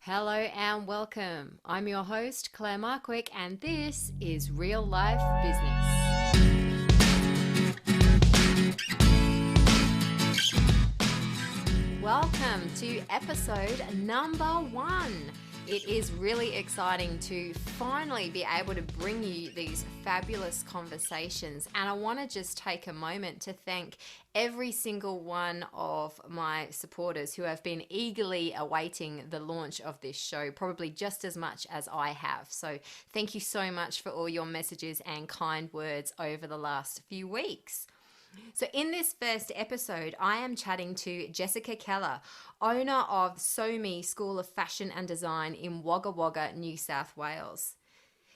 Hello and welcome. I'm your host, Claire Markwick, and this is Real Life Business. Welcome to episode number 1. It is really exciting to finally be able to bring you these fabulous conversations. And I want to just take a moment to thank every single one of my supporters who have been eagerly awaiting the launch of this show, probably just as much as I have. So thank you so much for all your messages and kind words over the last few weeks. So in this first episode, I am chatting to Jessica Keller, owner of SoMe School of Fashion and Design in Wagga Wagga, New South Wales.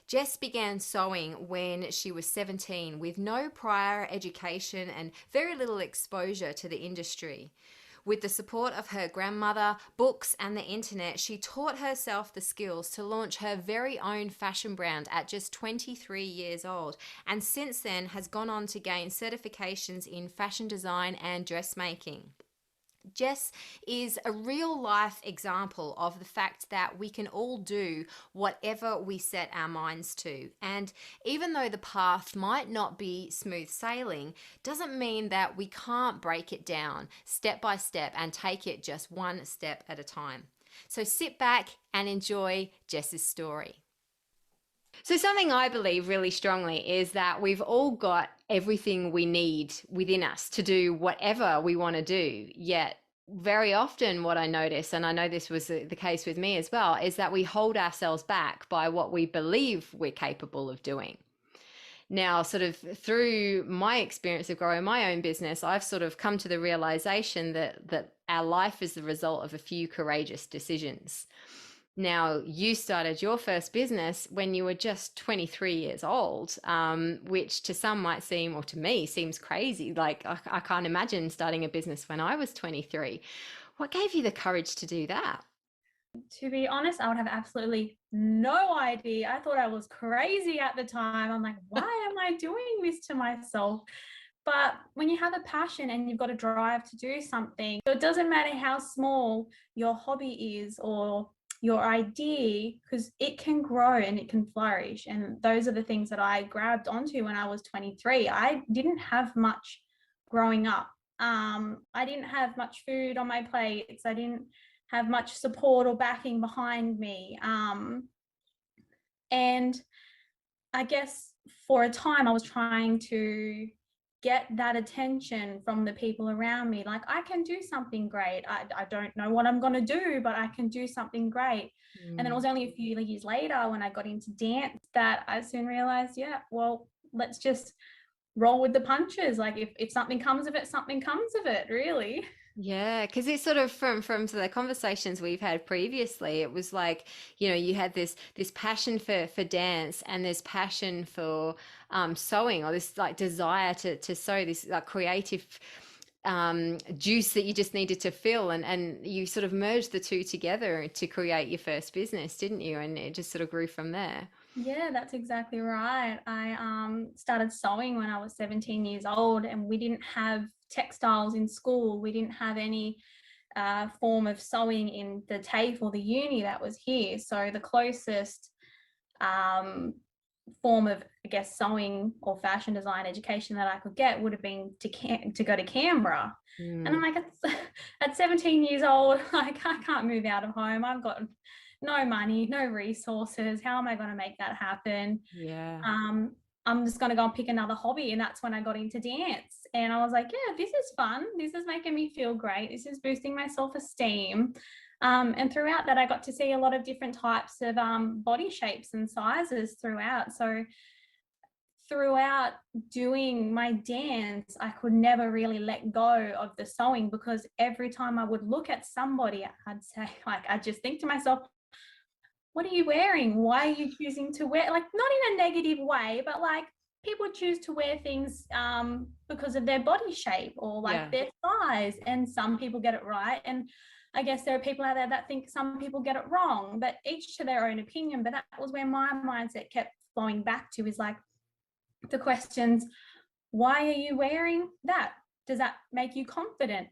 Jess began sewing when she was 17 with no prior education and very little exposure to the industry. With the support of her grandmother, books, and the internet, she taught herself the skills to launch her very own fashion brand at just 23 years old, and since then has gone on to gain certifications in fashion design and dressmaking. Jess is a real life example of the fact that we can all do whatever we set our minds to. And even though the path might not be smooth sailing, doesn't mean that we can't break it down step by step and take it just one step at a time. So sit back and enjoy Jess's story. So something I believe really strongly is that we've all got everything we need within us to do whatever we want to do. Yet very often what I notice, and I know this was the case with me as well, is that we hold ourselves back by what we believe we're capable of doing. Now, sort of through my experience of growing my own business, I've sort of come to the realization that our life is the result of a few courageous decisions. Now, you started your first business when you were just 23 years old, which to some might seem, or to me, seems crazy. Like, I can't imagine starting a business when I was 23. What gave you the courage to do that? To be honest, I would have absolutely no idea. I thought I was crazy at the time. I'm like, why am I doing this to myself? But when you have a passion and you've got a drive to do something, so it doesn't matter how small your hobby is or your idea, because it can grow and it can flourish. And those are the things that I grabbed onto when I was 23. I didn't have much growing up. I didn't have much food on my plates. I didn't have much support or backing behind me. And I guess for a time I was trying to get that attention from the people around me. Like, I can do something great. I don't know what I'm going to do, but I can do something great. And then it was only a few years later when I got into dance that I soon realized, yeah, well, let's just roll with the punches. Like, if something comes of it, something comes of it, really. Yeah, because it's sort of from the conversations we've had previously, it was like, you had this passion for dance and this passion for sewing, or this like desire to sew, this like creative juice that you just needed to fill, and you sort of merged the two together to create your first business, didn't you? And it just sort of grew from there. Yeah, that's exactly right. I started sewing when I was 17 years old, and we didn't have textiles in school. We didn't have any form of sewing in the TAFE or the uni that was here. So the closest um, form of, I guess, sewing or fashion design education that I could get would have been to go to Canberra. And I'm like, at 17 years old, like, I can't move out of home. I've got no money, no resources. How am I going to make that happen? Yeah. I'm just going to go and pick another hobby. And that's when I got into dance. And I was like, yeah, this is fun. This is making me feel great. This is boosting my self-esteem. And throughout that, I got to see a lot of different types of body shapes and sizes throughout. So throughout doing my dance, I could never really let go of the sewing, because every time I would look at somebody, I'd say, like, I'd just think to myself, what are you wearing? Why are you choosing to wear, like, not in a negative way, but like, people choose to wear things because of their body shape or like Yeah. their size, and some people get it right. And I guess there are people out there that think some people get it wrong, but each to their own opinion. But that was where my mindset kept flowing back to, is like, the questions, why are you wearing that? Does that make you confident?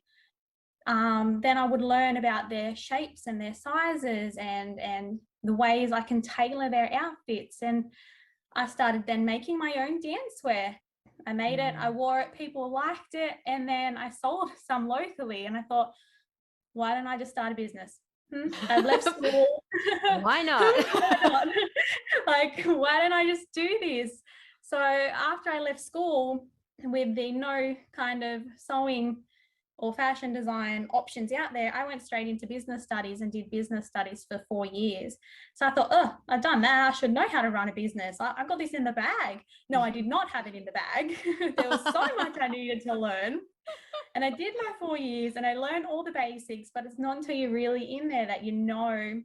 then I would learn about their shapes and their sizes and the ways I can tailor their outfits. And I started then making my own dancewear. I made it, I wore it, people liked it, and then I sold some locally. And I thought, why don't I just start a business? I've left school. Why not? Why not? Like, why don't I just do this? So after I left school, with the no kind of sewing or fashion design options out there, I went straight into business studies and did business studies for 4 years. So I thought, oh, I've done that. I should know how to run a business. I got this in the bag. No, I did not have it in the bag. There was so much I needed to learn. And I did my 4 years and I learned all the basics, but it's not until you're really in there that you know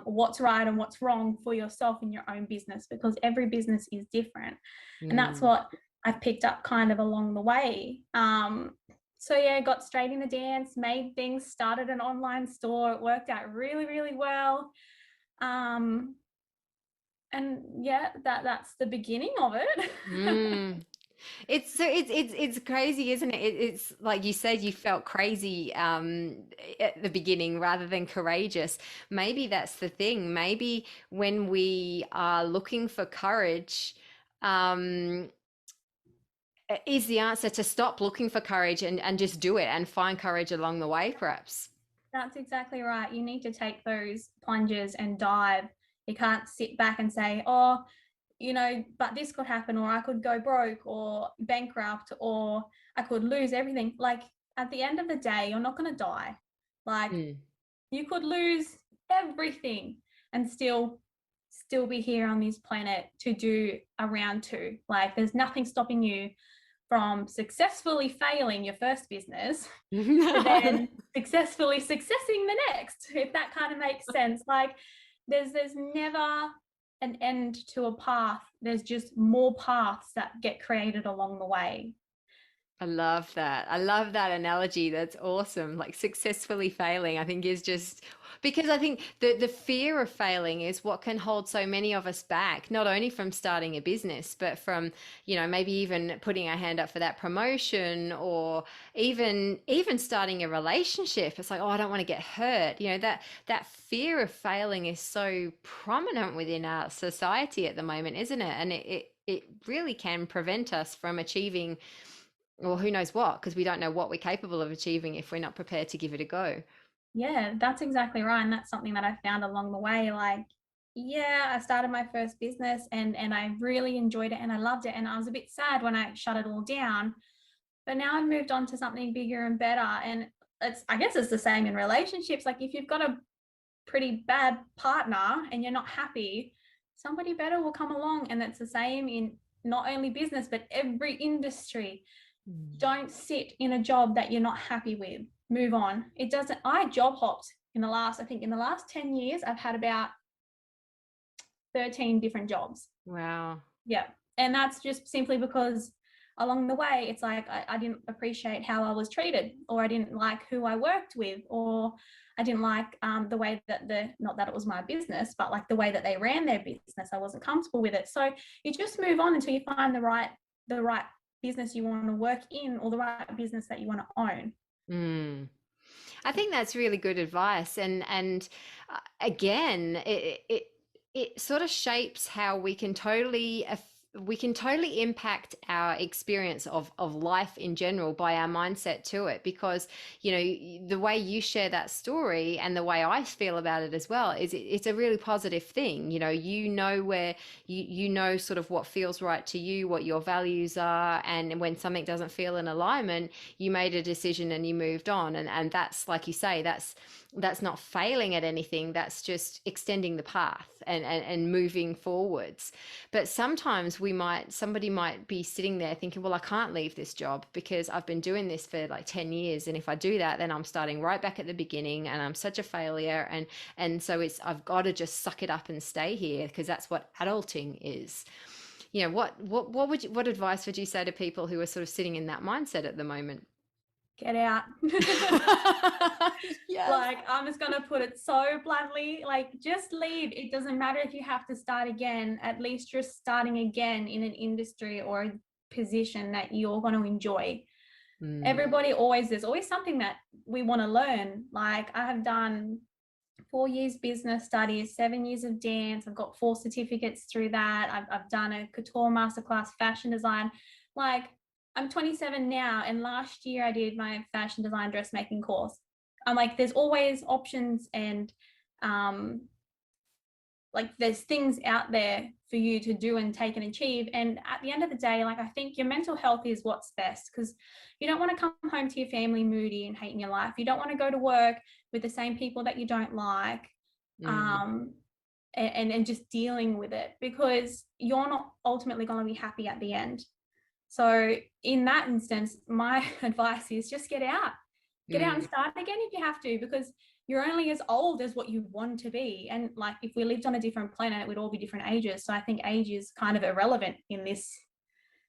what's right and what's wrong for yourself in your own business, because every business is different. And that's what I've picked up kind of along the way. So yeah, got straight into dance, made things, started an online store. It worked out really, really well. And yeah, that's the beginning of it. It's crazy, isn't it? It's like you said, you felt crazy at the beginning rather than courageous. Maybe that's the thing. Maybe when we are looking for courage, is the answer to stop looking for courage and just do it and find courage along the way, perhaps. That's exactly right. You need to take those plunges and dive. You can't sit back and say, oh, you know, but this could happen, or I could go broke or bankrupt, or I could lose everything. Like, at the end of the day, you're not going to die. Like, you could lose everything and still be here on this planet to do a round two. Like, there's nothing stopping you from successfully failing your first business to then successfully successing the next, if that kind of makes sense. Like, there's never an end to a path. There's just more paths that get created along the way. I love that. I love that analogy. That's awesome. Like successfully failing, I think is just because I think the fear of failing is what can hold so many of us back, not only from starting a business, but from, you know, maybe even putting our hand up for that promotion, or even starting a relationship. It's like, oh, I don't want to get hurt. You know, that fear of failing is so prominent within our society at the moment, isn't it? And it really can prevent us from achieving, or who knows what, because we don't know what we're capable of achieving if we're not prepared to give it a go. Yeah, that's exactly right. And that's something that I found along the way. Like, yeah, I started my first business and I really enjoyed it and I loved it. And I was a bit sad when I shut it all down. But now I've moved on to something bigger and better. And I guess it's the same in relationships. Like, if you've got a pretty bad partner and you're not happy, somebody better will come along. And it's the same in not only business, but every industry. Don't sit in a job that you're not happy with. Move on. It doesn't. I job hopped in the last 10 years, I've had about 13 different jobs. Wow. Yeah. And that's just simply because along the way, it's like I didn't appreciate how I was treated, or I didn't like who I worked with, or I didn't like the way that not that it was my business, but like the way that they ran their business. I wasn't comfortable with it. So you just move on until you find the right business you want to work in, or the right business that you want to own. I think that's really good advice, and again, it sort of shapes how we can totally impact our experience of life in general by our mindset to it. Because, you know, the way you share that story and the way I feel about it as well is it's a really positive thing. You know where you know sort of what feels right to you, what your values are, and when something doesn't feel in alignment, you made a decision and you moved on. And that's, like you say, that's not failing at anything. That's just extending the path and moving forwards. But sometimes somebody might be sitting there thinking, well, I can't leave this job because I've been doing this for like 10 years. And if I do that, then I'm starting right back at the beginning and I'm such a failure. And so I've got to just suck it up and stay here, because that's what adulting is. What advice would you say to people who are sort of sitting in that mindset at the moment? Get out. Yes. Like, I'm just going to put it so bluntly, like, just leave. It doesn't matter if you have to start again. At least you're starting again in an industry or a position that you're going to enjoy. There's always something that we want to learn. Like I have done 4 years business studies, 7 years of dance. I've got 4 certificates through that. I've done a couture masterclass, fashion design. Like I'm 27 now, and last year I did my fashion design dressmaking course. I'm like, there's always options, and like there's things out there for you to do and take and achieve. And at the end of the day, like I think your mental health is what's best, because you don't want to come home to your family moody and hating your life. You don't want to go to work with the same people that you don't like, and just dealing with it, because you're not ultimately going to be happy at the end. So in that instance, my advice is just get out and start again if you have to, because you're only as old as what you want to be. And like if we lived on a different planet, we'd all be different ages. So I think age is kind of irrelevant in this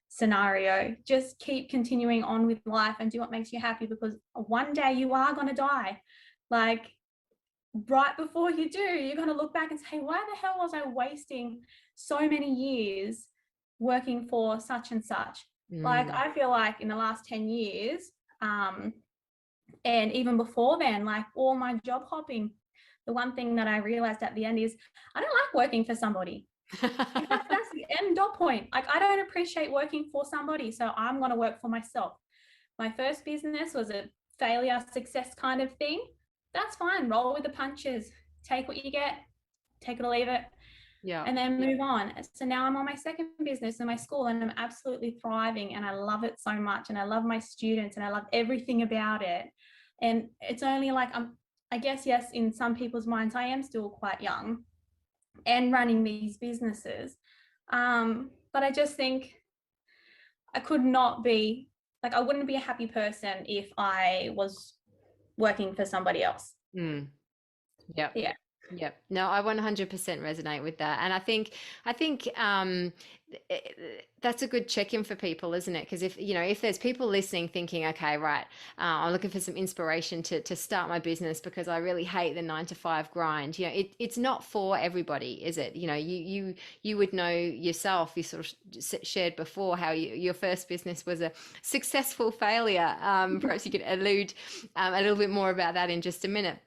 scenario. Just keep continuing on with life and do what makes you happy, because one day you are going to die. Like right before you do, you're going to look back and say, why the hell was I wasting so many years working for such and such? Like I feel like in the last 10 years, and even before then, like all my job hopping, the one thing that I realized at the end is I don't like working for somebody. That's the end dot point. Like I don't appreciate working for somebody, so I'm going to work for myself. My first business was a failure success kind of thing. That's fine. Roll with the punches. Take what you get. Take it or leave it. Yeah. And then move on. So now I'm on my second business in my school, and I'm absolutely thriving, and I love it so much, and I love my students, and I love everything about it. And it's only like I guess, yes, in some people's minds, I am still quite young and running these businesses. But I just think I could not be, like, I wouldn't be a happy person if I was working for somebody else. Yep. Yeah. Yep. No, I 100% resonate with that. And I think that's a good check-in for people, isn't it? Because if there's people listening thinking, okay, right, I'm looking for some inspiration to start my business because I really hate the 9 to 5 grind. It's not for everybody, is it? You would know yourself. You sort of shared before how your first business was a successful failure. Perhaps you could allude a little bit more about that in just a minute.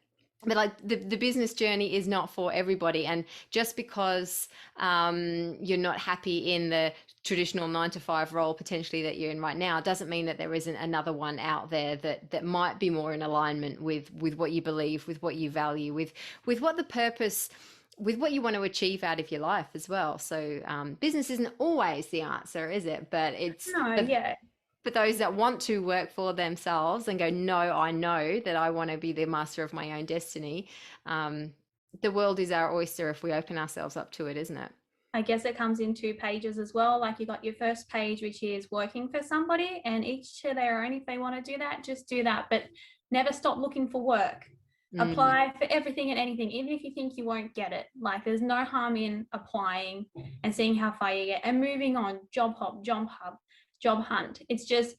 But like the business journey is not for everybody, and just because you're not happy in the traditional 9 to 5 role potentially that you're in right now doesn't mean that there isn't another one out there that might be more in alignment with what you believe, with what you value, with what the purpose, with what you want to achieve out of your life as well. So business isn't always the answer, is it? But it's for those that want to work for themselves and go, no, I know that I want to be the master of my own destiny. The world is our oyster if we open ourselves up to it, isn't it? I guess it comes in 2 pages as well. Like you got your first page, which is working for somebody, and each to their own. If they want to do that, just do that. But never stop looking for work. Apply for everything and anything, even if you think you won't get it. Like there's no harm in applying and seeing how far you get and moving on. Job hop, job hunt. It's just,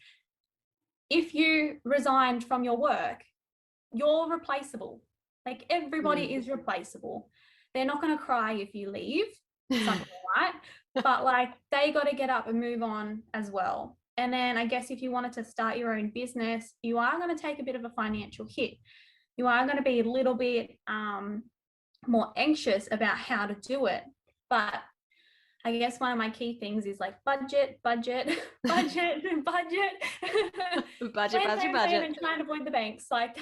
if you resigned from your work, you're replaceable. Like everybody is replaceable. They're not going to cry if you leave, something right? But like they got to get up and move on as well. And then I guess if you wanted to start your own business, you are going to take a bit of a financial hit. You are going to be a little bit more anxious about how to do it. But I guess one of my key things is like budget. budget. And trying to avoid the banks. Like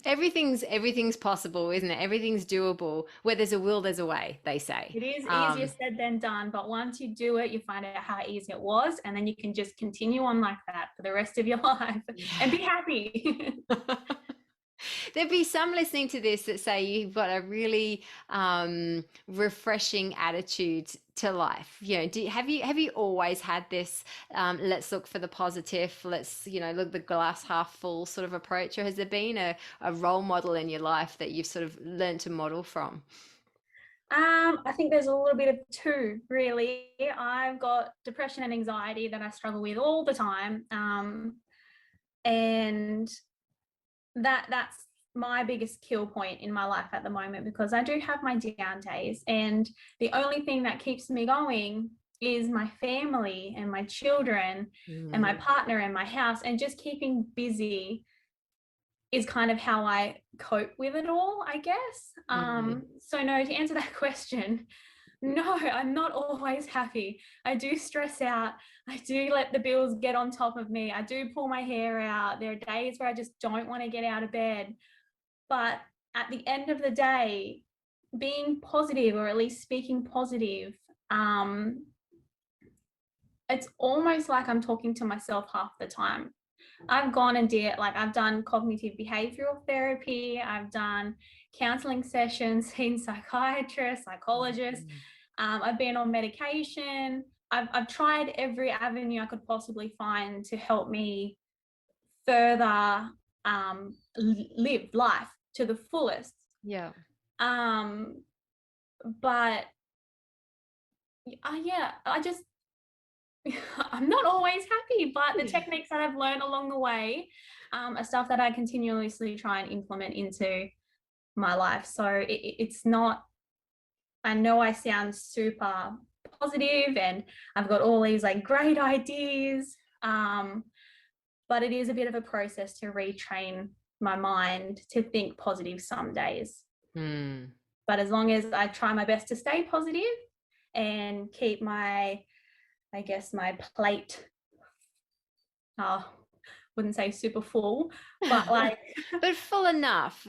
everything's possible, isn't it? Everything's doable. Where there's a will, there's a way, they say. It is easier said than done, but once you do it, you find out how easy it was, and then you can just continue on like that for the rest of your life and be happy. There'd be some listening to this that say you've got a really refreshing attitude to life. Have you always had this let's look for the positive, let's look the glass half full sort of approach, or has there been a role model in your life that you've sort of learned to model from? I think there's a little bit of 2, really. I've got depression and anxiety that I struggle with all the time, and that's my biggest kill point in my life at the moment, because I do have my down days, and the only thing that keeps me going is my family and my children and my partner and my house, and just keeping busy is kind of how I cope with it all, I guess. So no, to answer that question, no, I'm not always happy. I do stress out. I do let the bills get on top of me. I do pull my hair out. There are days where I just don't want to get out of bed. But at the end of the day, being positive, or at least speaking positive, it's almost like I'm talking to myself half the time. I've gone and I've done cognitive behavioral therapy. I've done counseling sessions, seen psychiatrists, psychologists. I've been on medication. I've tried every avenue I could possibly find to help me further live life to the fullest. Yeah. But yeah, I'm not always happy, but the techniques that I've learned along the way are stuff that I continuously try and implement into my life. So it's not, I know I sound super positive and I've got all these like great ideas, but it is a bit of a process to retrain my mind to think positive some days. But as long as I try my best to stay positive and keep my plate, wouldn't say super full, but like but full enough.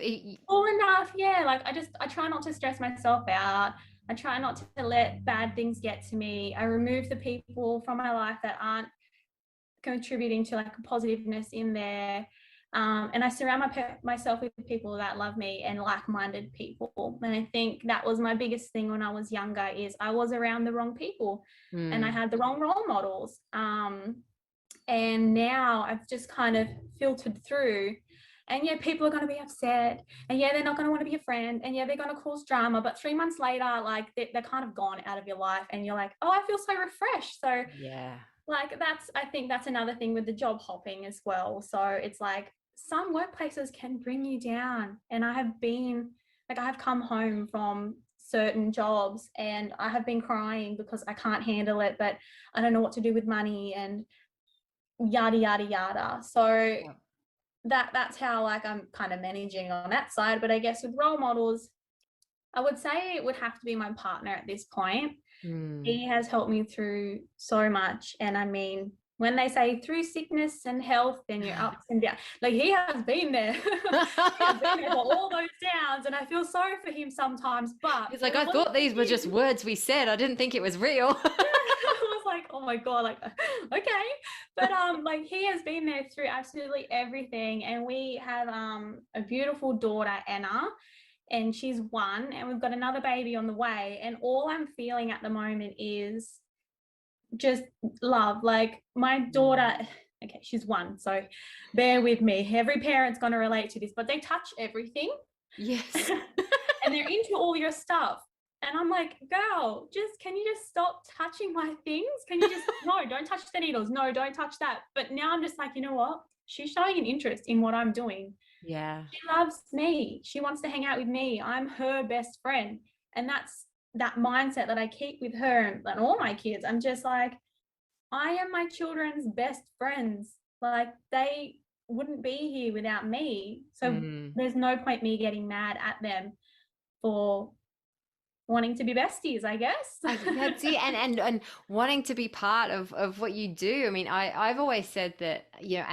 Full enough, yeah. Like I try not to stress myself out. I try not to let bad things get to me. I remove the people from my life that aren't contributing to like a positiveness in there. And I surround myself with people that love me and like-minded people. And I think that was my biggest thing when I was younger, is I was around the wrong people and I had the wrong role models. And now I've just kind of filtered through, and yeah, people are going to be upset, and yeah, they're not going to want to be a friend, and yeah, they're going to cause drama, but 3 months later, like they're kind of gone out of your life, and you're like, oh, I feel so refreshed. So yeah, like I think that's another thing with the job hopping as well. So it's like some workplaces can bring you down, and I have come home from certain jobs and I have been crying because I can't handle it, but I don't know what to do with money and yada yada yada. So that's how like I'm kind of managing on that side. But I guess with role models, I would say it would have to be my partner at this point. He has helped me through so much. And I mean, when they say through sickness and health and your ups and downs, like he has been there. He has been there for all those downs, and I feel sorry for him sometimes. But it's like, I thought these were just words we said. I didn't think it was real. I was like, oh my God, like, okay. But like he has been there through absolutely everything. And we have a beautiful daughter, Anna, and she's 1, and we've got another baby on the way. And all I'm feeling at the moment is just love. Like my daughter, okay, she's 1, so bear with me. Every parent's going to relate to this, but they touch everything. Yes. And they're into all your stuff. And I'm like, girl, can you just stop touching my things? Can you just, no, don't touch the needles. No, don't touch that. But now I'm just like, you know what? She's showing an interest in what I'm doing. Yeah. She loves me. She wants to hang out with me. I'm her best friend. And that's that mindset that I keep with her and all my kids. I'm just like, I am my children's best friends. Like they wouldn't be here without me. So there's no point me getting mad at them for wanting to be besties, I guess. That's it. And wanting to be part of what you do. I mean, I've always said that, you know,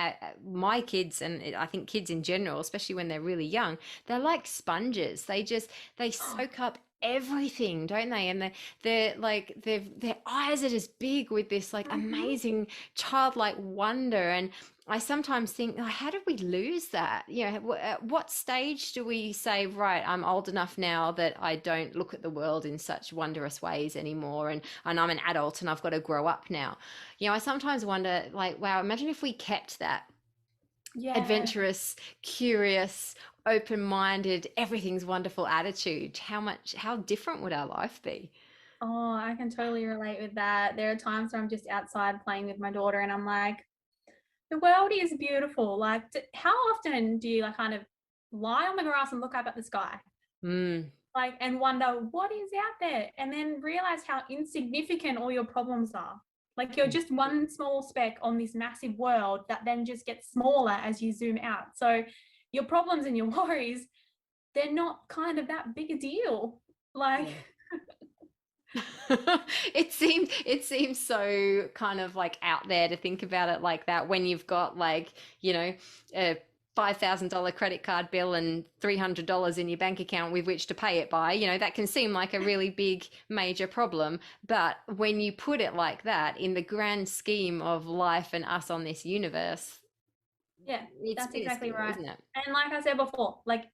my kids, and I think kids in general, especially when they're really young, they're like sponges. They soak up everything, don't they? And they're like, their eyes are just big with this like amazing childlike wonder. And I sometimes think, oh, how did we lose that? You know, at what stage do we say, right, I'm old enough now that I don't look at the world in such wondrous ways anymore, and I'm an adult and I've got to grow up now. You know, I sometimes wonder, like, wow, imagine if we kept that adventurous, curious, open-minded, everything's wonderful attitude. How different would our life be? Oh, I can totally relate with that. There are times where I'm just outside playing with my daughter and I'm like, the world is beautiful. Like, how often do you like kind of lie on the grass and look up at the sky? like, and wonder what is out there, and then realize how insignificant all your problems are. Like, you're just one small speck on this massive world that then just gets smaller as you zoom out. So your problems and your worries, they're not kind of that big a deal. Like, It seems so kind of like out there to think about it like that when you've got like, a $5,000 credit card bill and $300 in your bank account with which to pay it by. That can seem like a really big major problem, but when you put it like that in the grand scheme of life and us on this universe, yeah, it's that's exactly minuscule, right. isn't it? And like I said before, like,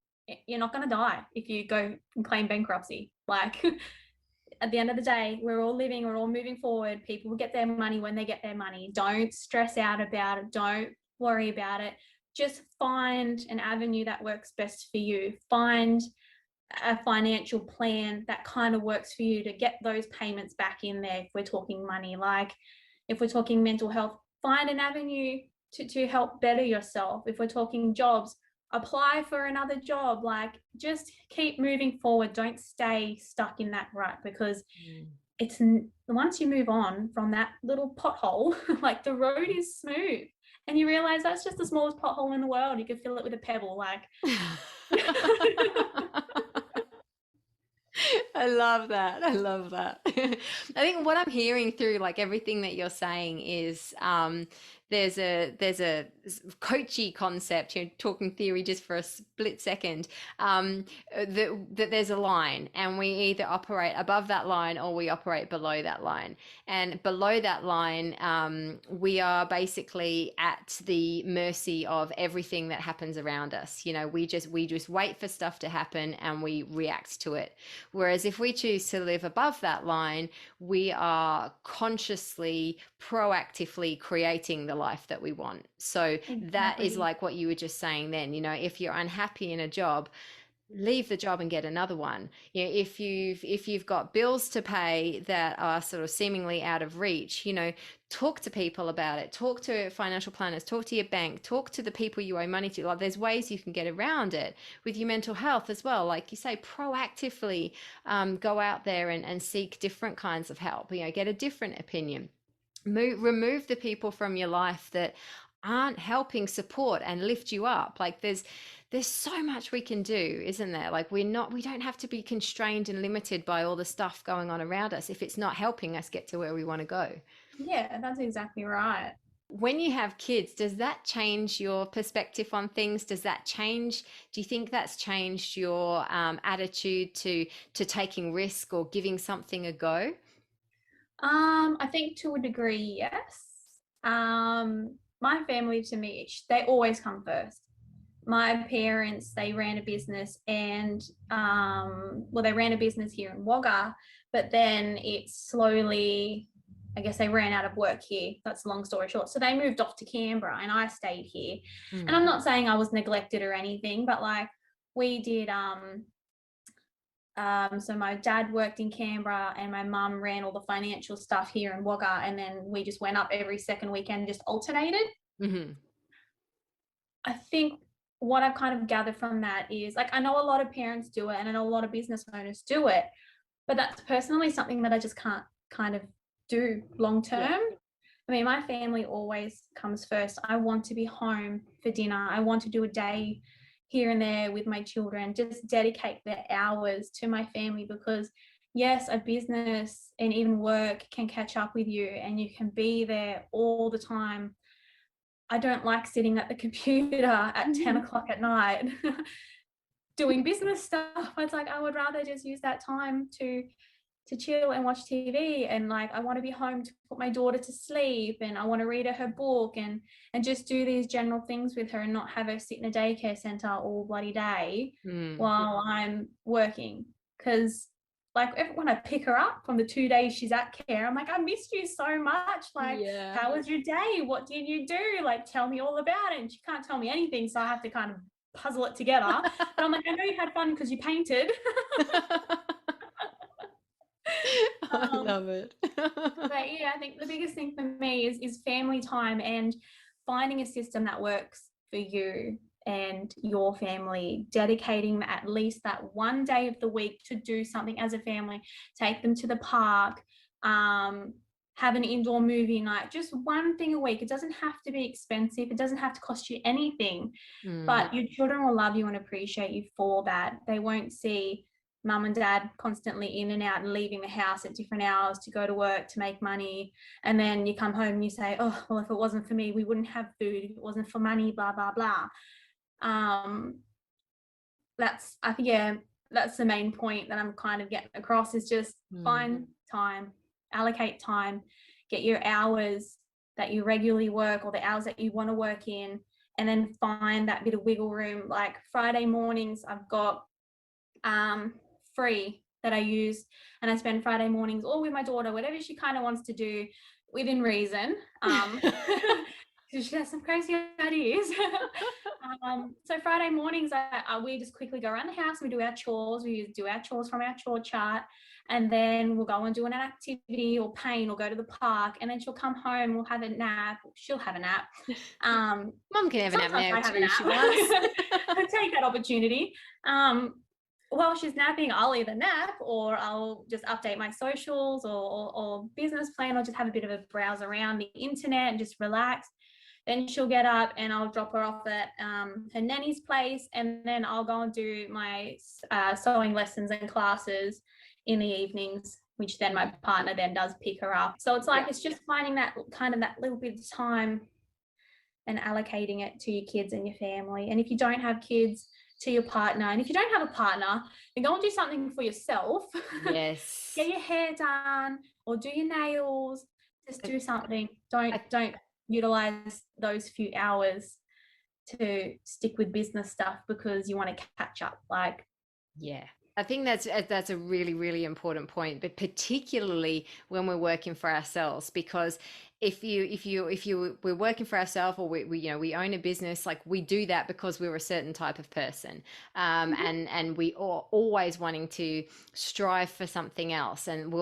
you're not going to die if you go and claim bankruptcy. Like, at the end of the day, we're all living, we're all moving forward. People will get their money when they get their money. Don't stress out about it. Don't worry about it. Just find an avenue that works best for you. Find a financial plan that kind of works for you to get those payments back in there. If we're talking money, like if we're talking mental health, find an avenue to help better yourself. If we're talking jobs, apply for another job. Like, just keep moving forward. Don't stay stuck in that rut, because it's once you move on from that little pothole, like, the road is smooth, and you realize that's just the smallest pothole in the world. You could fill it with a pebble. Like, I love that. I love that. I think what I'm hearing through like everything that you're saying is there's a coachy concept here, talking theory just for a split second, that there's a line and we either operate above that line or we operate below that line. And below that line, we are basically at the mercy of everything that happens around us. We just wait for stuff to happen and we react to it. Whereas if we choose to live above that line, we are consciously, proactively creating the life that we want. So that is exactly. like what you were just saying then. If you're unhappy in a job, leave the job and get another one. If you've got bills to pay that are sort of seemingly out of reach, talk to people about it. Talk to financial planners, talk to your bank, talk to the people you owe money to. Like, there's ways you can get around it with your mental health as well. Like you say, proactively go out there and seek different kinds of help. Get a different opinion. Remove the people from your life that aren't helping support and lift you up. Like, there's so much we can do, isn't there? Like, we don't have to be constrained and limited by all the stuff going on around us if it's not helping us get to where we want to go. Yeah, that's exactly right. When you have kids, does that change your perspective on things? Do you think that's changed your attitude to taking risk or giving something a go? I think to a degree, yes. My family, to me, they always come first. My parents, they ran a business, and well, they ran a business here in Wagga, but then it slowly, I guess, they ran out of work here. That's a long story short. So they moved off to Canberra and I stayed here. And I'm not saying I was neglected or anything, but like, we did so my dad worked in Canberra and my mum ran all the financial stuff here in Wagga, and then we just went up every second weekend, just alternated. Mm-hmm. I think what I've kind of gathered from that is, like, I know a lot of parents do it and I know a lot of business owners do it, but that's personally something that I just can't kind of do long term. Yeah. I mean, my family always comes first. I want to be home for dinner. I want to do a day here and there with my children, just dedicate the hours to my family, because yes, a business and even work can catch up with you and you can be there all the time. I don't like sitting at the computer at 10 o'clock at night doing business stuff. It's like, I would rather just use that time to chill and watch TV. And like, I want to be home to put my daughter to sleep, and I want to read her book and just do these general things with her, and not have her sit in a daycare center all bloody day while I'm working. Because like, when I pick her up from the 2 days she's at care, I'm like, I missed you so much. Like, Yeah. how was your day? What did you do? Like, tell me all about it. And she can't tell me anything, so I have to kind of puzzle it together. But I'm like, I know you had fun because you painted. I love it. But yeah, I think the biggest thing for me is family time and finding a system that works for you. and your family, dedicating at least that one day of the week to do something as a family. Take them to the park, have an indoor movie night, just one thing a week. It doesn't have to be expensive. It doesn't have to cost you anything, but your children will love you and appreciate you for that. They won't see mum and dad constantly in and out and leaving the house at different hours to go to work to make money. And then you come home and you say, oh, well, if it wasn't for me, we wouldn't have food. If it wasn't for money, blah, blah, blah. That's, I think, yeah, that's the main point that I'm kind of getting across, is just find time, allocate time, get your hours that you regularly work or the hours that you want to work in, and then find that bit of wiggle room. Like Friday mornings, I've got free that I use, and I spend Friday mornings all with my daughter, whatever she kind of wants to do within reason. She has some crazy ideas. So Friday mornings, we just quickly go around the house and we do our chores. We do our chores from our chore chart, and then we'll go and do an activity or paint or go to the park, and then she'll come home, we'll have a nap. She'll have a nap. Mum can have a nap now too, she wants. I take that opportunity. While she's napping, I'll either nap or I'll just update my socials or business plan, or just have a bit of a browse around the internet and just relax. Then she'll get up and I'll drop her off at her nanny's place, and then I'll go and do my sewing lessons and classes in the evenings, which then my partner then does pick her up. So it's like, it's just finding that kind of that little bit of time and allocating it to your kids and your family. And if you don't have kids, to your partner. And if you don't have a partner, then go and do something for yourself. Yes. Get your hair done or do your nails. Just do something. Don't utilize those few hours to stick with business stuff because you want to catch up. Like, yeah, I think that's a really, really important point, but particularly when we're working for ourselves, because if we're working for ourselves, or we own a business, like we do that because we're a certain type of person, and we are always wanting to strive for something else, and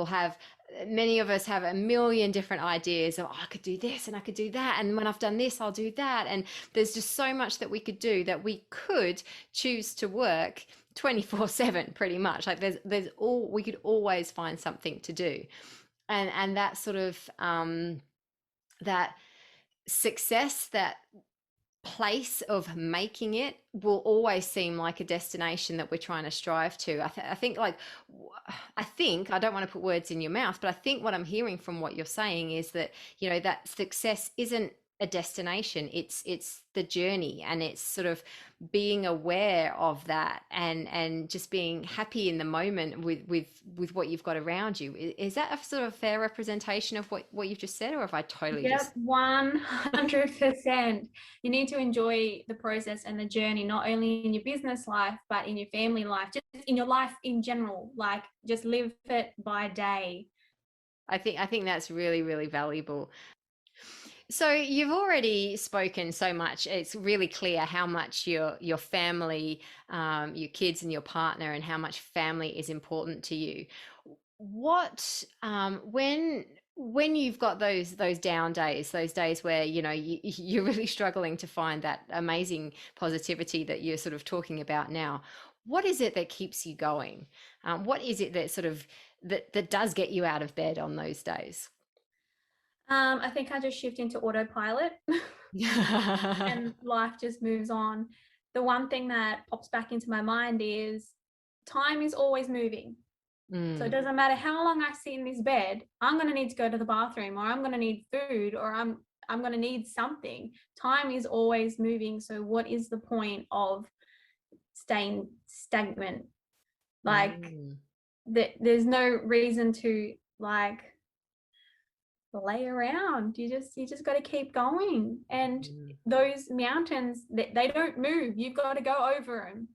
many of us have a million different ideas of, oh, I could do this and I could do that, and when I've done this, I'll do that, and there's just so much that we could do, that we could choose to work 24/7 pretty much. Like we could always find something to do, and that sort of that success, that place of making it, will always seem like a destination that we're trying to strive to. I think I don't want to put words in your mouth, but I think what I'm hearing from what you're saying is that, that success isn't a destination, it's the journey, and it's sort of being aware of that, and just being happy in the moment with what you've got around you. Is that a sort of fair representation of what you've just said, or have I totally just 100%? You need to enjoy the process and the journey, not only in your business life but in your family life, just in your life in general. Like, just live it by day. I think that's really, really valuable. So you've already spoken so much. It's really clear how much your family, your kids and your partner, and how much family is important to you. What when you've got those down days, those days where you're really struggling to find that amazing positivity that you're sort of talking about now, what is it that keeps you going? What is it that sort of that does get you out of bed on those days? I think I just shift into autopilot and life just moves on. The one thing that pops back into my mind is time is always moving. So it doesn't matter how long I sit in this bed, I'm going to need to go to the bathroom, or I'm going to need food, or I'm going to need something. Time is always moving. So what is the point of staying stagnant? Like, there's no reason to lay around. You just got to keep going, and those mountains, they don't move. You've got to go over them.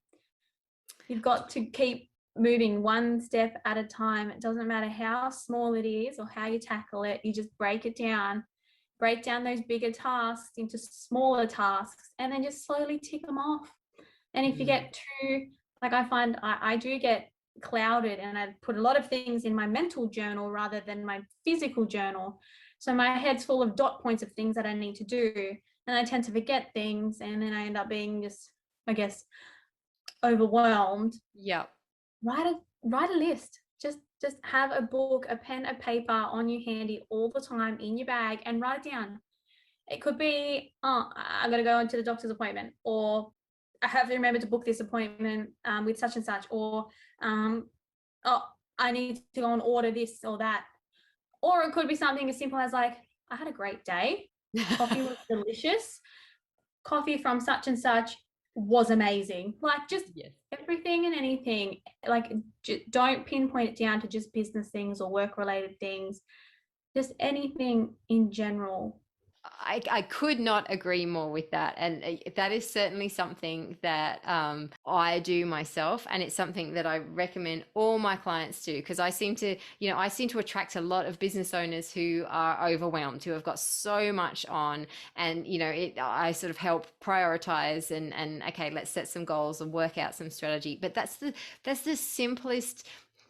You've got to keep moving one step at a time. It doesn't matter how small it is or how you tackle it. You just break down those bigger tasks into smaller tasks, and then just slowly tick them off. And if you get too, I find I do get clouded, and I put a lot of things in my mental journal rather than my physical journal. So my head's full of dot points of things that I need to do, and I tend to forget things, and then I end up being just I guess, overwhelmed, Yep. write a list. Just have a book, a pen, a paper on you handy all the time in your bag and write it down. It could be, oh, I got to go into the doctor's appointment, or I have to remember to book this appointment with such and such, or oh, I need to go and order this or that. Or it could be something as simple as like, I had a great day. Coffee was delicious. Coffee from such and such was amazing. Like just everything and anything. Like don't pinpoint it down to just business things or work related things. Just anything in general. I could not agree more with that. And that is certainly something that I do myself. And it's something that I recommend all my clients do, because I seem to attract a lot of business owners who are overwhelmed, who have got so much on. And, I sort of help prioritize and okay, let's set some goals and work out some strategy. But that's the simplest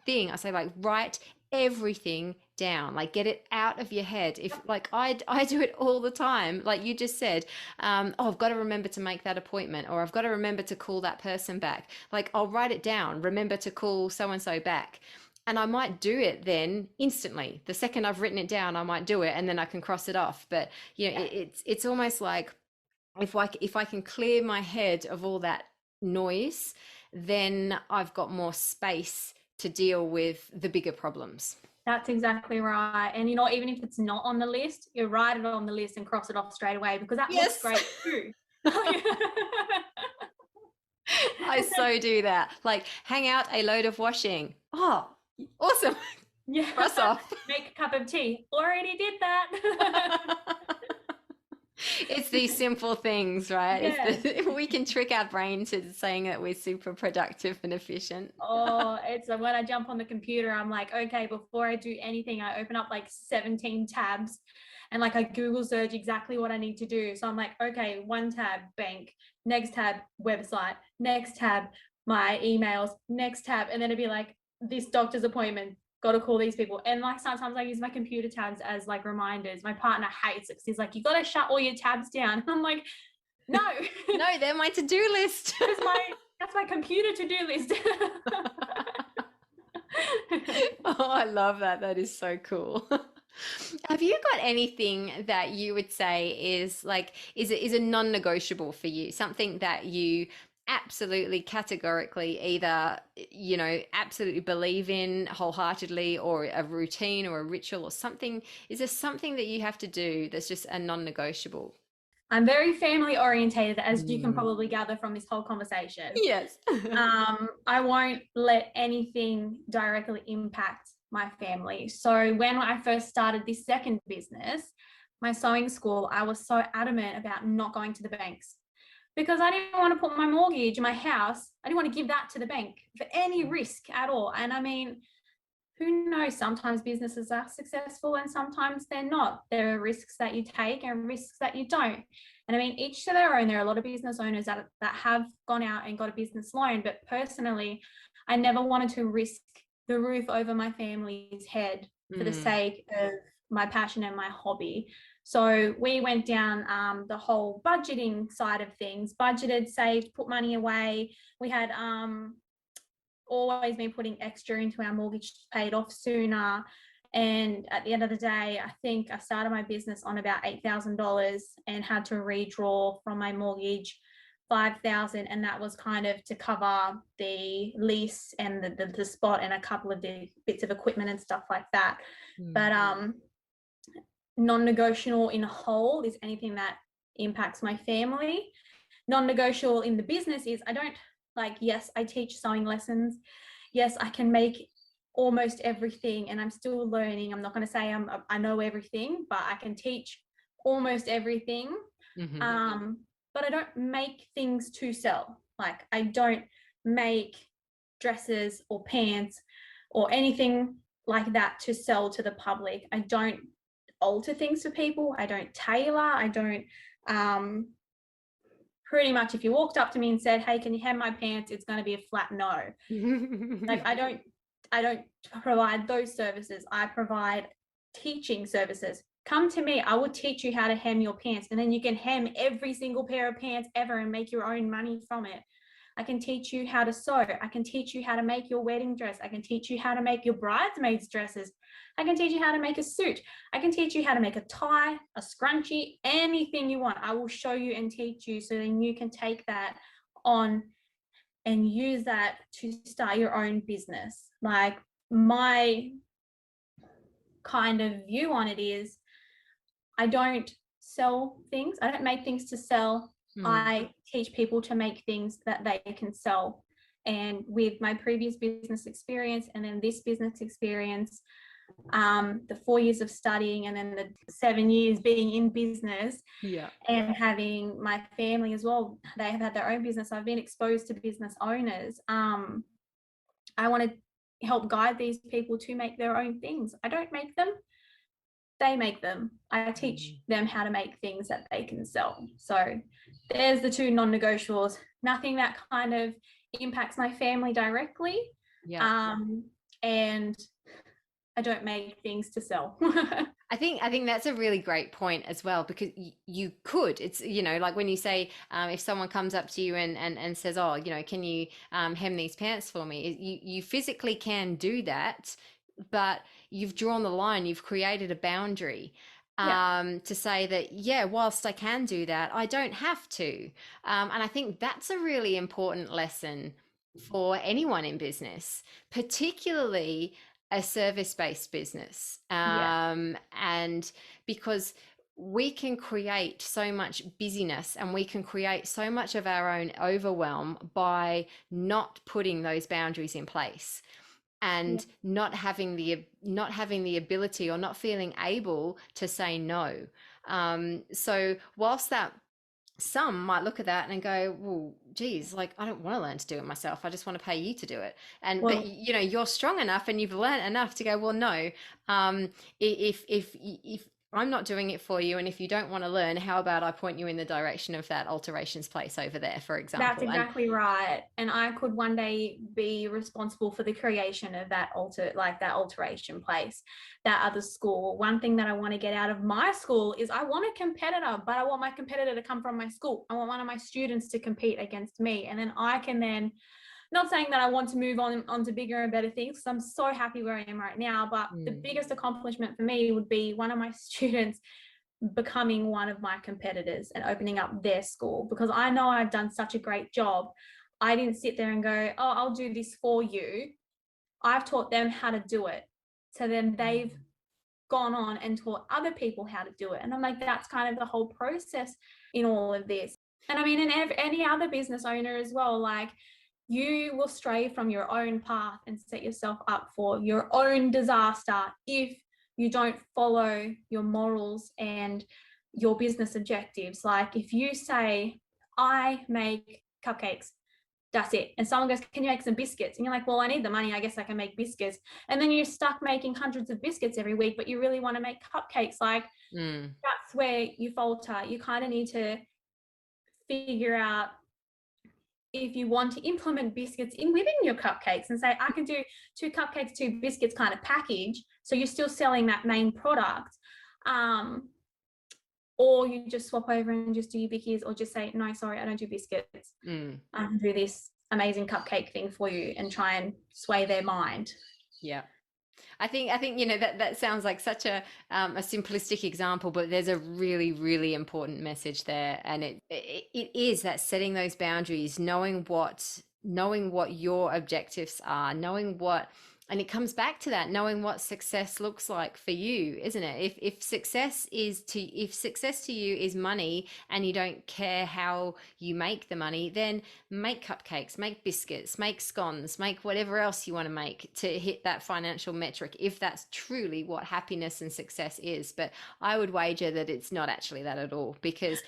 thing. I say, like, write everything down, like get it out of your head. If like I do it all the time, like you just said, oh, I've got to remember to make that appointment, or I've got to remember to call that person back. Like I'll write it down, remember to call so and so back, and I might do it then instantly. The second I've written it down, I might do it, and then I can cross it off. But it's almost like if I can clear my head of all that noise, then I've got more space to deal with the bigger problems. That's exactly right. And even if it's not on the list, you write it on the list and cross it off straight away, because that looks great too. I so do that. Like hang out a load of washing. Oh, awesome. Yeah. Cross off. Make a cup of tea. Already did that. It's these simple things, right? Yeah. We can trick our brain to saying that we're super productive and efficient. Oh, it's when I jump on the computer, I'm like, okay, before I do anything, I open up like 17 tabs and like I Google search exactly what I need to do. So I'm like, okay, one tab, bank, next tab, website, next tab, my emails, next tab. And then it'd be like this doctor's appointment, got to call these people. And like sometimes I use my computer tabs as like reminders. My partner hates it because he's like, you got to shut all your tabs down. I'm like, no. No, they're my to-do list. That's my computer to-do list. Oh, I love that. That is so cool. Have you got anything that you would say is a non-negotiable for you? Something that you absolutely categorically either absolutely believe in wholeheartedly, or a routine or a ritual or something? Is there something that you have to do that's just a non-negotiable? I'm very family orientated, as you can probably gather from this whole conversation. Yes. I won't let anything directly impact my family. So when I first started this second business, my sewing school, I was so adamant about not going to the banks, because I didn't want to put my mortgage, my house, I didn't want to give that to the bank for any risk at all. And I mean, who knows, sometimes businesses are successful and sometimes they're not. There are risks that you take and risks that you don't. And I mean, each to their own. There are a lot of business owners that have gone out and got a business loan, but personally, I never wanted to risk the roof over my family's head for the sake of my passion and my hobby. So we went down the whole budgeting side of things, budgeted, saved, put money away. We had always been putting extra into our mortgage, paid off sooner. And at the end of the day, I think I started my business on about $8,000 and had to redraw from my mortgage $5,000, and that was kind of to cover the lease and the spot and a couple of the bits of equipment and stuff like that. But non-negotiable in whole is anything that impacts my family. Non-negotiable in the business is yes, I teach sewing lessons. Yes, I can make almost everything, and I'm still learning. I'm not going to say I know everything, but I can teach almost everything. But I don't make things to sell. Like I don't make dresses or pants or anything like that to sell to the public. I don't alter things for people. I don't tailor. I don't pretty much if you walked up to me and said, hey, can you hem my pants, it's going to be a flat no. Like I don't provide those services. I provide teaching services, come to me. I will teach you how to hem your pants, and then you can hem every single pair of pants ever and make your own money from it. I can teach you how to sew. I can teach you how to make your wedding dress. I can teach you how to make your bridesmaids dresses. I can teach you how to make a suit. I can teach you how to make a tie, a scrunchie, anything you want. I will show you and teach you, so then you can take that on and use that to start your own business. Like, my kind of view on it is, I don't sell things. I don't make things to sell. I teach people to make things that they can sell. And with my previous business experience and then this business experience, the 4 years of studying and then the 7 years being in business, and having my family as well, they have had their own business. I've been exposed to business owners. I want to help guide these people to make their own things. I don't make them, they make them. I teach them how to make things that they can sell. So there's the two non-negotiables. Nothing that kind of impacts my family directly. And I don't make things to sell. I think that's a really great point as well, because you could, it's, you know, like when you say, if someone comes up to you and says, oh, you know, can you hem these pants for me? You physically can do that, but you've drawn the line, you've created a boundary to say that, yeah, whilst I can do that, I don't have to. And I think that's a really important lesson for anyone in business, particularly a service-based business. And because we can create so much busyness and we can create so much of our own overwhelm by not putting those boundaries in place, and not having the ability or not feeling able to say no. So whilst that, some might look at that and go, well, geez, like, I don't want to learn to do it myself. I just want to pay you to do it. And but you know, you're strong enough and you've learned enough to go, well, no, if I'm not doing it for you, and if you don't want to learn, how about I point you in the direction of that alterations place over there, for example. That's exactly right. And I could one day be responsible for the creation of that alteration place, that other school. One thing that I want to get out of my school is, I want a competitor, but I want my competitor to come from my school. I want one of my students to compete against me. And then I can then, not saying that I want to move on to bigger and better things, because I'm so happy where I am right now, but the biggest accomplishment for me would be one of my students becoming one of my competitors and opening up their school, because I know I've done such a great job. I didn't sit there and go, oh, I'll do this for you. I've taught them how to do it. So then they've gone on and taught other people how to do it. And I'm like, that's kind of the whole process in all of this. And I mean, in any other business owner as well, like, you will stray from your own path and set yourself up for your own disaster if you don't follow your morals and your business objectives. Like, if you say, I make cupcakes, that's it. And someone goes, can you make some biscuits? And you're like, well, I need the money, I guess I can make biscuits. And then you're stuck making hundreds of biscuits every week, but you really want to make cupcakes. Like, that's where you falter. You kind of need to figure out if you want to implement biscuits in within your cupcakes and say, I can do 2 cupcakes, 2 biscuits kind of package. So you're still selling that main product. Or you just swap over and just do your bickies, or just say, no, sorry, I don't do biscuits. I can do this amazing cupcake thing for you, and try and sway their mind. Yeah. I think you know, that sounds like such a simplistic example, but there's a really, really important message there, and it is that setting those boundaries, knowing what your objectives are, knowing what, and it comes back to that, knowing what success looks like for you, isn't it? If success to you is money, and you don't care how you make the money, then make cupcakes, make biscuits, make scones, make whatever else you want to make to hit that financial metric, if that's truly what happiness and success is. But I would wager that it's not actually that at all, because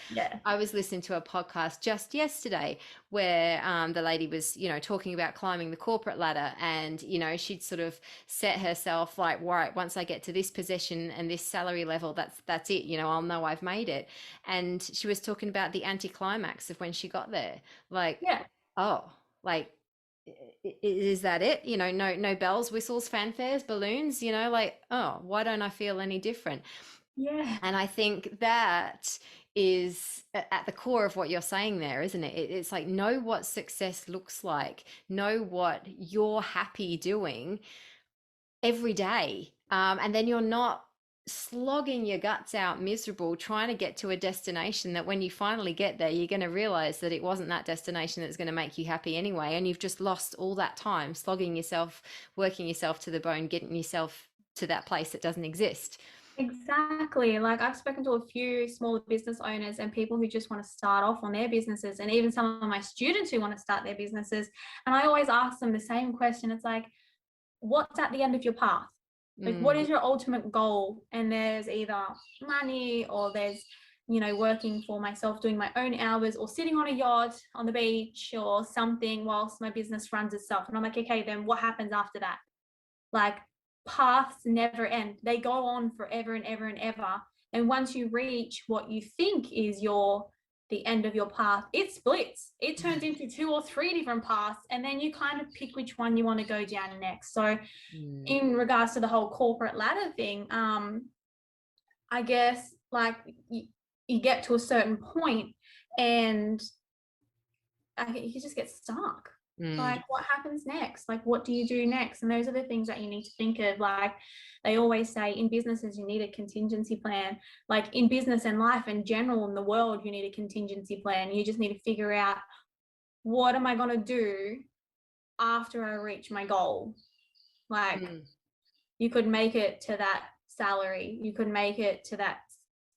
I was listening to a podcast just yesterday where the lady was, you know, talking about climbing the corporate ladder, and, you know, she'd sort of set herself like, right, once I get to this position and this salary level, that's it, you know, I'll know I've made it. And she was talking about the anticlimax of when she got there, like, oh, like, is that it? You know, no bells, whistles, fanfares, balloons, you know, like, oh, why don't I feel any different? Yeah. And I think that is at the core of what you're saying there, isn't it? It's like, know what success looks like, know what you're happy doing every day. And then you're not slogging your guts out miserable trying to get to a destination that when you finally get there, you're going to realize that it wasn't that destination that's going to make you happy anyway. And you've just lost all that time slogging yourself, working yourself to the bone, getting yourself to that place that doesn't exist. Exactly. Like I've spoken to a few smaller business owners and people who just want to start off on their businesses, and even some of my students who want to start their businesses. And I always ask them the same question. It's like, what's at the end of your path? Like, what is your ultimate goal? And there's either money, or there's, working for myself, doing my own hours, or sitting on a yacht on the beach or something whilst my business runs itself. And I'm like, okay, then what happens after that? Like, paths never end. They go on forever and ever and ever. And once you reach what you think is the end of your path, it splits. It turns into 2 or 3 different paths, and then you kind of pick which one you want to go down next. So in regards to the whole corporate ladder thing, I guess like you get to a certain point and you just get stuck. Like, what happens next? Like, what do you do next? And those are the things that you need to think of. Like, they always say in businesses, you need a contingency plan. Like, in business and life in general, in the world, you need a contingency plan. You just need to figure out, what am I going to do after I reach my goal? Like, you could make it to that salary. You could make it to that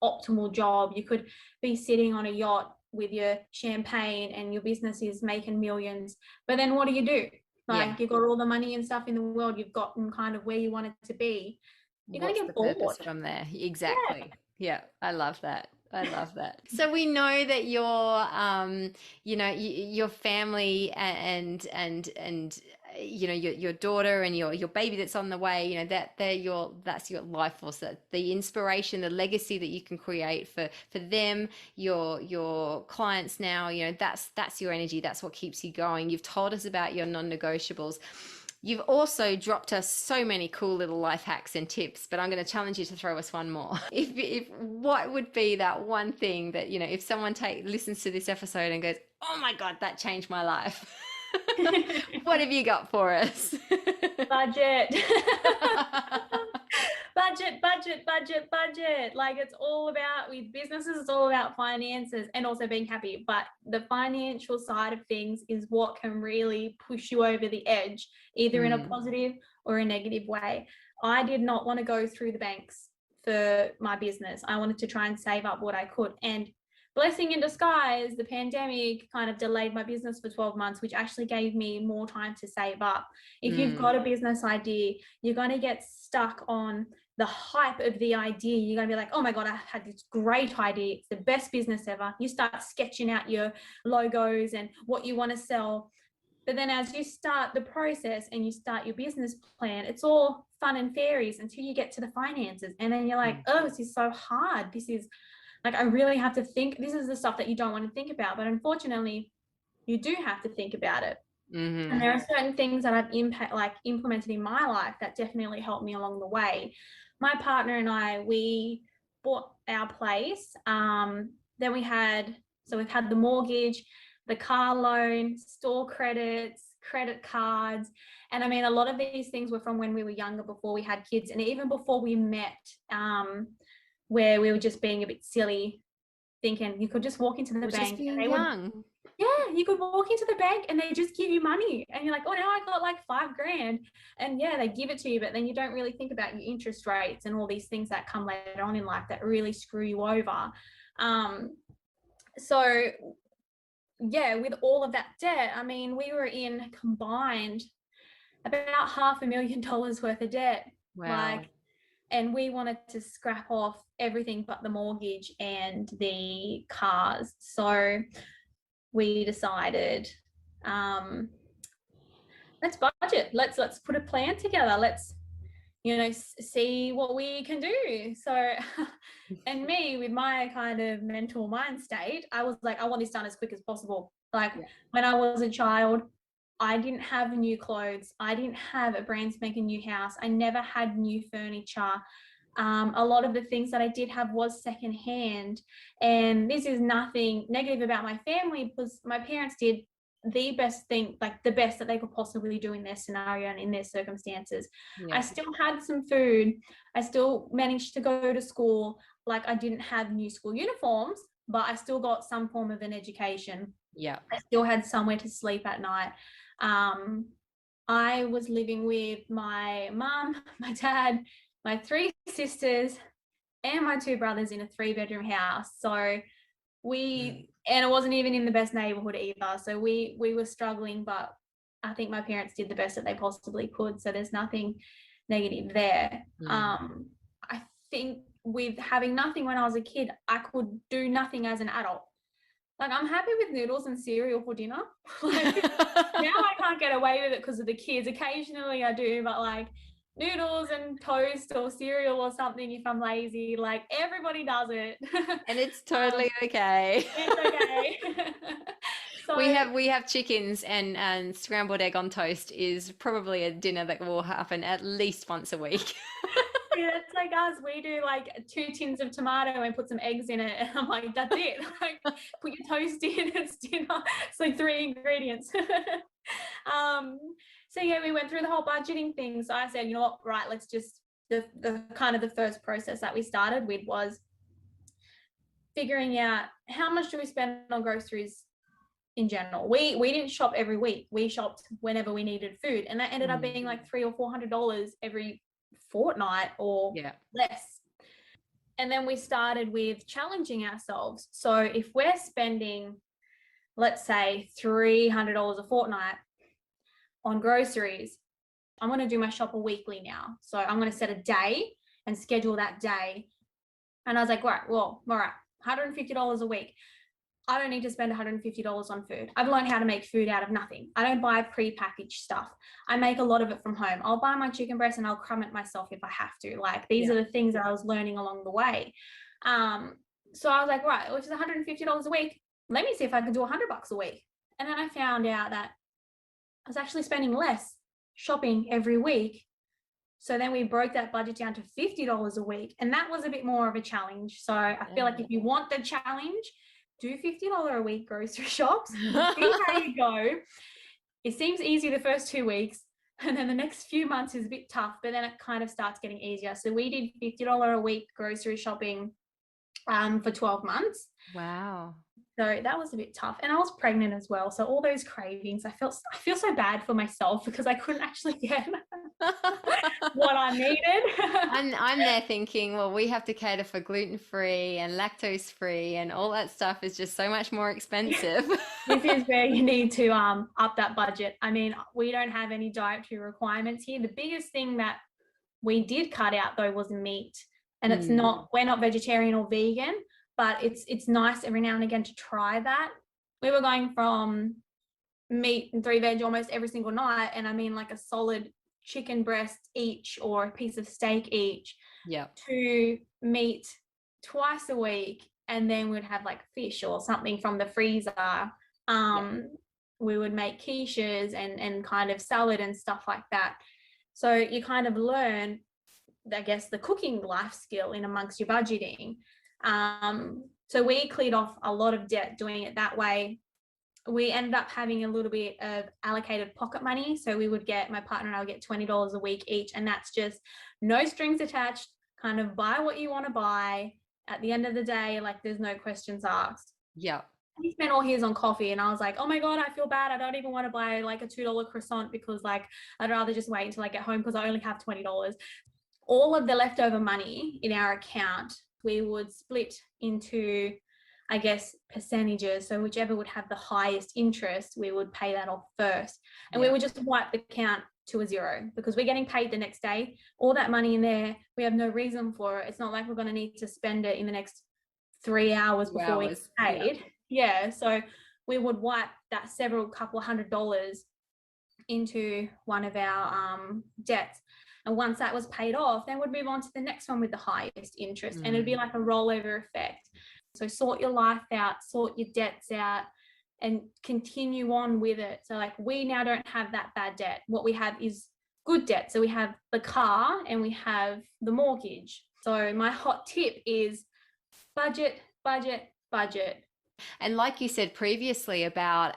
optimal job. You could be sitting on a yacht with your champagne and your business is making millions. But then what do? Like, you've got all the money and stuff in the world. You've gotten kind of where you want it to be. You're going to get bored. Purpose from there? Exactly. Yeah, I love that. I love that. So we know that your family and your daughter and your baby that's on the way, that that's your life force, that the inspiration, the legacy that you can create for them, your clients now, that's your energy. That's what keeps you going. You've told us about your non-negotiables. You've also dropped us so many cool little life hacks and tips, but I'm going to challenge you to throw us one more. If what would be that one thing that, if someone listens to this episode and goes, "Oh my God, that changed my life." What have you got for us? Budget. budget. Like, it's all about, with businesses, it's all about finances and also being happy. But the financial side of things is what can really push you over the edge, either in a positive or a negative way. I did not want to go through the banks for my business. I wanted to try and save up what I could. And blessing in disguise, the pandemic kind of delayed my business for 12 months, which actually gave me more time to save up. If you've got a business idea, you're going to get stuck on the hype of the idea. You're going to be like, oh my God, I had this great idea. It's the best business ever. You start sketching out your logos and what you want to sell. But then as you start the process and you start your business plan, it's all fun and fairies until you get to the finances. And then you're like, oh, this is so hard. This is like, I really have to think. This is the stuff that you don't want to think about. But unfortunately, you do have to think about it. And there are certain things that I've implemented in my life that definitely helped me along the way. My partner and I, we bought our place. Then we've had the mortgage, the car loan, store credits, credit cards. And I mean, a lot of these things were from when we were younger, before we had kids, and even before we met, where we were just being a bit silly, thinking you could just walk into the bank. Just being young. Yeah, you could walk into the bank and they just give you money, and you're like, oh, now I got like $5,000, and yeah, they give it to you, but then you don't really think about your interest rates and all these things that come later on in life that really screw you over. So yeah, with all of that debt, I mean, we were in combined about $500,000 worth of debt. Wow. And we wanted to scrap off everything but the mortgage and the cars. So we decided, let's budget. Let's put a plan together. Let's, see what we can do. So, and me, with my kind of mental mind state, I was like, I want this done as quick as possible. Like, when I was a child, I didn't have new clothes. I didn't have a brand spanking new house. I never had new furniture. A lot of the things that I did have was secondhand. And this is nothing negative about my family, because my parents did the best thing, like the best that they could possibly do in their scenario and in their circumstances. I still had some food. I still managed to go to school. Like, I didn't have new school uniforms, but I still got some form of an education. Yeah. I still had somewhere to sleep at night. I was living with my mum, my dad, my 3 sisters, and my 2 brothers in a 3-bedroom house. So and it wasn't even in the best neighborhood either. So we were struggling, but I think my parents did the best that they possibly could. So there's nothing negative there. I think with having nothing when I was a kid, I could do nothing as an adult. Like, I'm happy with noodles and cereal for dinner. Like, now I can't get away with it because of the kids. Occasionally I do, but like noodles and toast or cereal or something, if I'm lazy, like, everybody does it. And it's totally okay. It's okay. So we have chickens, and scrambled egg on toast is probably a dinner that will happen at least once a week. yeah, that's like us. We do like 2 tins of tomato and put some eggs in it, and I'm like, that's it. Like, put your toast in, it's dinner. It's like 3 ingredients. So yeah, we went through the whole budgeting thing. So I said, you know what, right, let's just, the kind of the first process that we started with was figuring out how much do we spend on groceries in general. We didn't shop every week. We shopped whenever we needed food, and that ended up being like $300 or $400 every fortnight or less. And then we started with challenging ourselves. So if we're spending, let's say, $300 a fortnight on groceries, I'm going to do my shopper weekly now. So I'm going to set a day and schedule that day. And I was like, right, well, all right, $150 a week. I don't need to spend $150 on food. I've learned how to make food out of nothing. I don't buy pre-packaged stuff. I make a lot of it from home. I'll buy my chicken breast and I'll crumb it myself if I have to. Like, these are the things that I was learning along the way. So I was like, right, which is $150 a week. Let me see if I can do $100 a week. And then I found out that I was actually spending less shopping every week. So then we broke that budget down to $50 a week. And that was a bit more of a challenge. So I feel like if you want the challenge, do $50 a week grocery shops, see how you go. It seems easy the first 2 weeks, and then the next few months is a bit tough, but then it kind of starts getting easier. So we did $50 a week grocery shopping for 12 months. Wow. So that was a bit tough. And I was pregnant as well. So all those cravings, I feel so bad for myself because I couldn't actually get what I needed. I'm there thinking, well, we have to cater for gluten-free and lactose-free, and all that stuff is just so much more expensive. This is where you need to up that budget. I mean, we don't have any dietary requirements here. The biggest thing that we did cut out though was meat. And it's we're not vegetarian or vegan, but it's nice every now and again to try that. We were going from meat and 3 veg almost every single night, and I mean like a solid chicken breast each or a piece of steak each, to meat twice a week, and then we'd have like fish or something from the freezer. We would make quiches and kind of salad and stuff like that. So you kind of learn, I guess, the cooking life skill in amongst your budgeting. So we cleared off a lot of debt doing it that way. We ended up having a little bit of allocated pocket money. So we would get, my partner and I would get $20 a week each. And that's just no strings attached, kind of buy what you want to buy. At the end of the day, like, there's no questions asked. Yeah. He spent all his on coffee, and I was like, oh my God, I feel bad. I don't even want to buy like a $2 croissant because like I'd rather just wait until I get home because I only have $20. All of the leftover money in our account, we would split into, I guess, percentages. So whichever would have the highest interest, we would pay that off first. And we would just wipe the account to a zero because we're getting paid the next day. All that money in there, we have no reason for it. It's not like we're going to need to spend it in the next 3 hours before we get paid. Yeah. So we would wipe that couple $100 into one of our debts. And once that was paid off, then we'd move on to the next one with the highest interest. And it'd be like a rollover effect. So sort your life out, sort your debts out, and continue on with it. So like, we now don't have that bad debt. What we have is good debt. So we have the car and we have the mortgage. So my hot tip is budget, budget, budget. And like you said previously about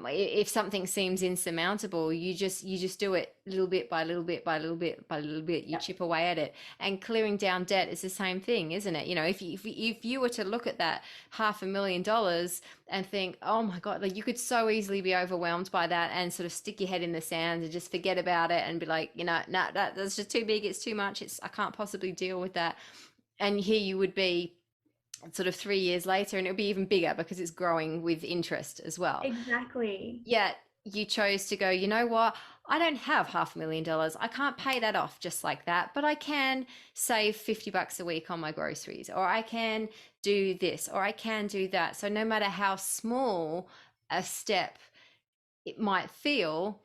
if something seems insurmountable, you just do it little bit by little bit by little bit by little bit. You Yep. chip away at it. And clearing down debt is the same thing, isn't it? You know, if you were to look at that $500,000 and think, oh my God, like you could so easily be overwhelmed by that and sort of stick your head in the sand and just forget about it and be like, you know, nah, that's just too big. It's too much. I can't possibly deal with that. And here you would be sort of 3 years later, and it'll be even bigger because it's growing with interest as well. Exactly. Yet you chose to go, you know what? I don't have $500,000. I can't pay that off just like that, but I can save $50 a week on my groceries, or I can do this, or I can do that. So no matter how small a step it might feel,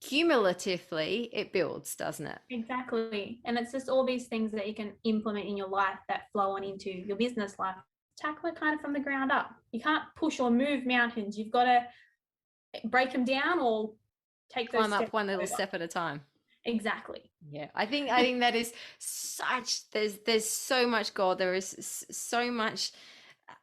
cumulatively it builds, doesn't it? Exactly. And it's just all these things that you can implement in your life that flow on into your business life. Tackle it kind of from the ground up. You can't push or move mountains. You've got to break them down or take those Climb up steps one little over. step at a time. Exactly. Yeah, I think that is such, there's so much gold. There is so much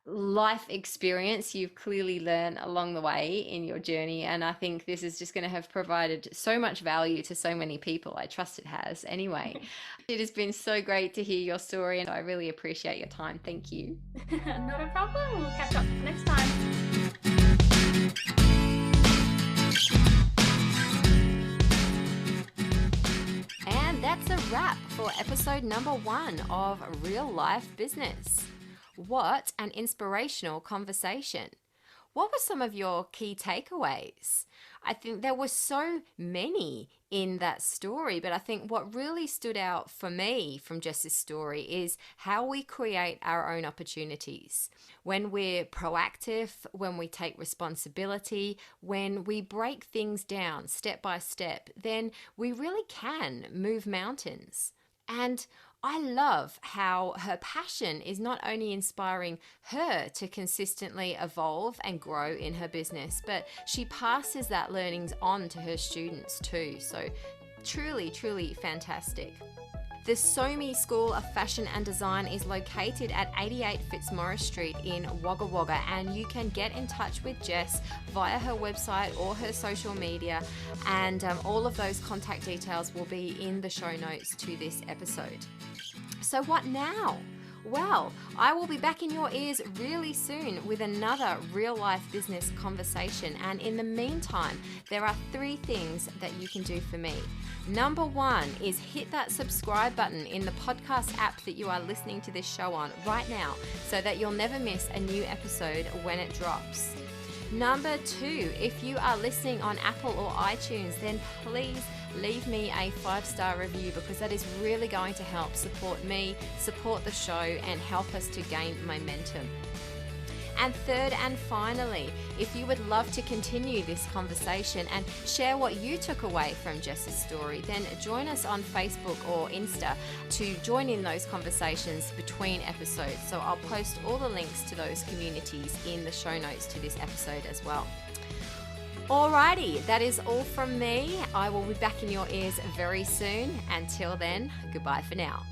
life experience you've clearly learned along the way in your journey, and I think this is just going to have provided so much value to so many people. I trust it has anyway. It has been so great to hear your story, and I really appreciate your time. Thank you. Not a problem. We'll catch up next time. And that's a wrap for episode number 1 of Real Life Business. What an inspirational conversation. What were some of your key takeaways? I think there were so many in that story, but I think what really stood out for me from Jess's story is how we create our own opportunities. When we're proactive, when we take responsibility, when we break things down step by step, then we really can move mountains. And I love how her passion is not only inspiring her to consistently evolve and grow in her business, but she passes that learnings on to her students too. So truly, truly fantastic. The SOMI School of Fashion and Design is located at 88 Fitzmaurice Street in Wagga Wagga, and you can get in touch with Jess via her website or her social media, and all of those contact details will be in the show notes to this episode. So what now? Well, I will be back in your ears really soon with another real life business conversation. And in the meantime, there are 3 things that you can do for me. Number 1 is hit that subscribe button in the podcast app that you are listening to this show on right now so that you'll never miss a new episode when it drops. Number 2, if you are listening on Apple or iTunes, then please leave me a 5-star review, because that is really going to help support me, support the show, and help us to gain momentum. And third and finally, if you would love to continue this conversation and share what you took away from Jess's story, then join us on Facebook or Insta to join in those conversations between episodes. So I'll post all the links to those communities in the show notes to this episode as well. Alrighty, that is all from me. I will be back in your ears very soon. Until then, goodbye for now.